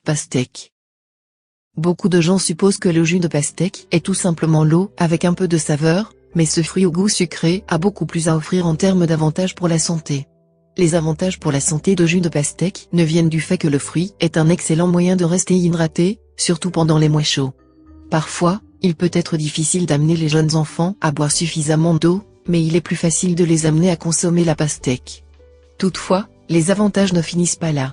Pastèque. Beaucoup de gens supposent que le jus de pastèque est tout simplement l'eau avec un peu de saveur, mais ce fruit au goût sucré a beaucoup plus à offrir en termes d'avantages pour la santé. Les avantages pour la santé de jus de pastèque ne viennent du fait que le fruit est un excellent moyen de rester hydraté, surtout pendant les mois chauds. Parfois, il peut être difficile d'amener les jeunes enfants à boire suffisamment d'eau, mais il est plus facile de les amener à consommer la pastèque. Toutefois, les avantages ne finissent pas là.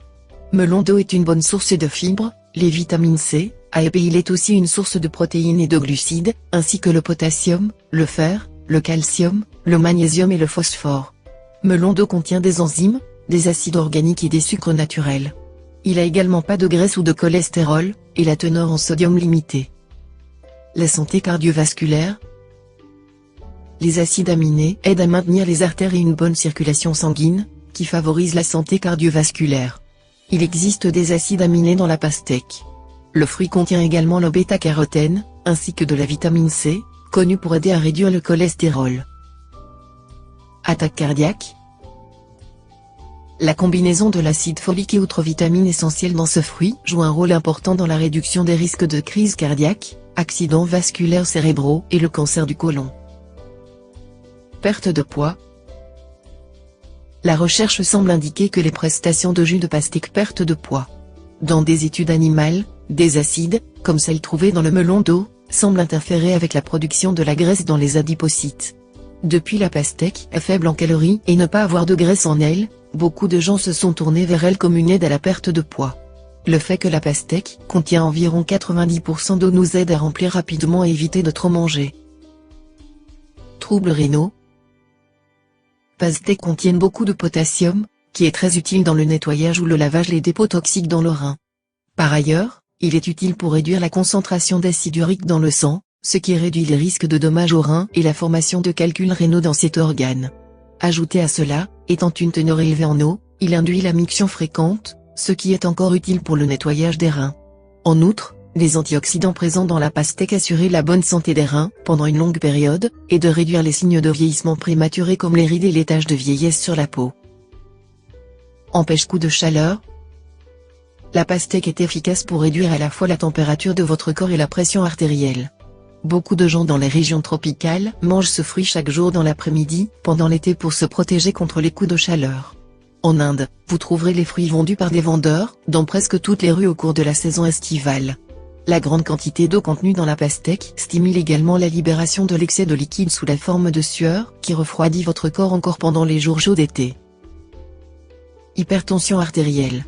Melon d'eau est une bonne source de fibres, les vitamines C, A et B. Il est aussi une source de protéines et de glucides, ainsi que le potassium, le fer, le calcium, le magnésium et le phosphore. Melon d'eau contient des enzymes, des acides organiques et des sucres naturels. Il a également pas de graisse ou de cholestérol, et la teneur en sodium limitée. La santé cardiovasculaire. Les acides aminés aident à maintenir les artères et une bonne circulation sanguine, qui favorise la santé cardiovasculaire. Il existe des acides aminés dans la pastèque. Le fruit contient également le bêta-carotène, ainsi que de la vitamine C, connue pour aider à réduire le cholestérol. Attaque cardiaque. La combinaison de l'acide folique et autres vitamines essentielles dans ce fruit joue un rôle important dans la réduction des risques de crise cardiaque, accidents vasculaires cérébraux et le cancer du côlon. Perte de poids. La recherche semble indiquer que les prestations de jus de pastèque perte de poids. Dans des études animales, des acides, comme celles trouvées dans le melon d'eau, semblent interférer avec la production de la graisse dans les adipocytes. Depuis la pastèque est faible en calories et ne pas avoir de graisse en elle, beaucoup de gens se sont tournés vers elle comme une aide à la perte de poids. Le fait que la pastèque contient environ 90% d'eau nous aide à remplir rapidement et éviter de trop manger. Troubles rénaux. Pastèques contiennent beaucoup de potassium, qui est très utile dans le nettoyage ou le lavage des dépôts toxiques dans le rein. Par ailleurs, il est utile pour réduire la concentration d'acide urique dans le sang, ce qui réduit les risques de dommages aux reins et la formation de calculs rénaux dans cet organe. Ajouté à cela, étant une teneur élevée en eau, il induit la miction fréquente, ce qui est encore utile pour le nettoyage des reins. En outre, les antioxydants présents dans la pastèque assurent la bonne santé des reins pendant une longue période, et de réduire les signes de vieillissement prématuré comme les rides et les taches de vieillesse sur la peau. Empêche coup de chaleur. La pastèque est efficace pour réduire à la fois la température de votre corps et la pression artérielle. Beaucoup de gens dans les régions tropicales mangent ce fruit chaque jour dans l'après-midi, pendant l'été pour se protéger contre les coups de chaleur. En Inde, vous trouverez les fruits vendus par des vendeurs, dans presque toutes les rues au cours de la saison estivale. La grande quantité d'eau contenue dans la pastèque stimule également la libération de l'excès de liquide sous la forme de sueur, qui refroidit votre corps encore pendant les jours chauds d'été. Hypertension artérielle.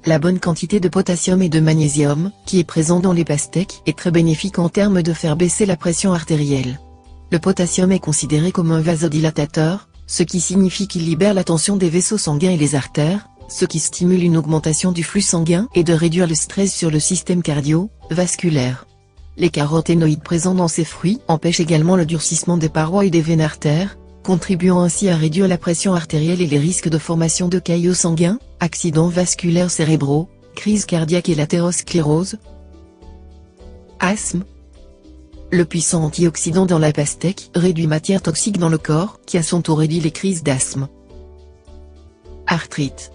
La bonne quantité de potassium et de magnésium, qui est présent dans les pastèques, est très bénéfique en termes de faire baisser la pression artérielle. Le potassium est considéré comme un vasodilatateur, ce qui signifie qu'il libère la tension des vaisseaux sanguins et les artères, ce qui stimule une augmentation du flux sanguin et de réduire le stress sur le système cardio-vasculaire. Les caroténoïdes présents dans ces fruits empêchent également le durcissement des parois et des veines artères, contribuant ainsi à réduire la pression artérielle et les risques de formation de caillots sanguins, accidents vasculaires cérébraux, crise cardiaque et l'athérosclérose. Asthme. Le puissant antioxydant dans la pastèque réduit matière toxique dans le corps, qui à son tour réduit les crises d'asthme. Arthrite.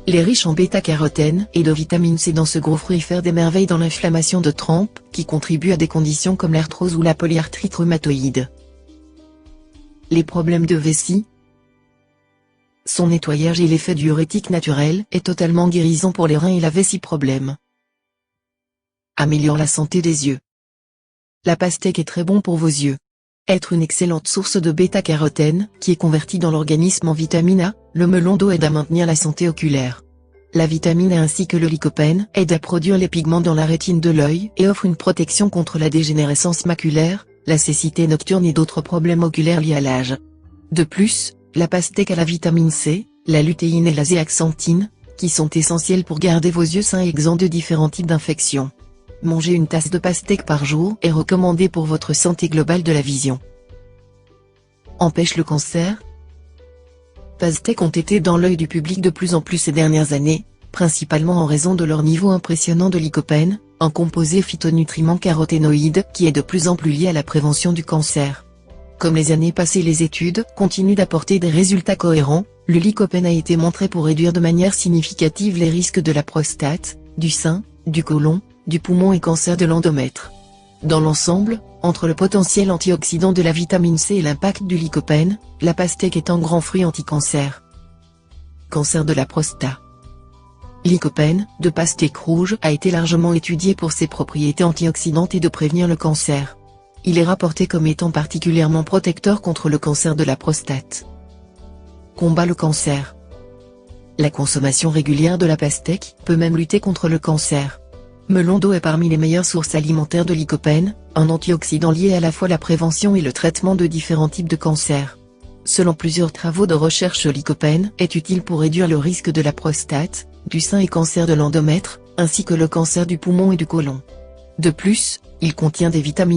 Les riches en bêta-carotène et de vitamine C dans ce gros fruit faire des merveilles dans l'inflammation de trempe, qui contribue à des conditions comme l'arthrose ou la polyarthrite rhumatoïde. Les problèmes de vessie. Son nettoyage et l'effet diurétique naturel est totalement guérissant pour les reins et la vessie problème. Améliore la santé des yeux. La pastèque est très bon pour vos yeux. Être une excellente source de bêta-carotène, qui est convertie dans l'organisme en vitamine A, le melon d'eau aide à maintenir la santé oculaire. La vitamine A ainsi que le lycopène aident à produire les pigments dans la rétine de l'œil et offrent une protection contre la dégénérescence maculaire, la cécité nocturne et d'autres problèmes oculaires liés à l'âge. De plus, la pastèque a la vitamine C, la lutéine et la zéaxanthine, qui sont essentielles pour garder vos yeux sains et exempts de différents types d'infections. Manger une tasse de pastèque par jour est recommandé pour votre santé globale de la vision. Empêche le cancer. Pastèques ont été dans l'œil du public de plus en plus ces dernières années, principalement en raison de leur niveau impressionnant de lycopène, un composé phytonutriment caroténoïde qui est de plus en plus lié à la prévention du cancer. Comme les années passées, les études continuent d'apporter des résultats cohérents. Le lycopène a été montré pour réduire de manière significative les risques de la prostate, du sein, du côlon, du poumon et cancer de l'endomètre. Dans l'ensemble, entre le potentiel antioxydant de la vitamine C et l'impact du lycopène, la pastèque est un grand fruit anti-cancer. Cancer de la prostate. Lycopène, de pastèque rouge, a été largement étudié pour ses propriétés antioxydantes et de prévenir le cancer. Il est rapporté comme étant particulièrement protecteur contre le cancer de la prostate. Combat le cancer. La consommation régulière de la pastèque peut même lutter contre le cancer. Melon d'eau est parmi les meilleures sources alimentaires de lycopène, un antioxydant lié à la fois la prévention et le traitement de différents types de cancers. Selon plusieurs travaux de recherche, le lycopène est utile pour réduire le risque de la prostate, du sein et cancer de l'endomètre, ainsi que le cancer du poumon et du côlon. De plus, il contient des vitamines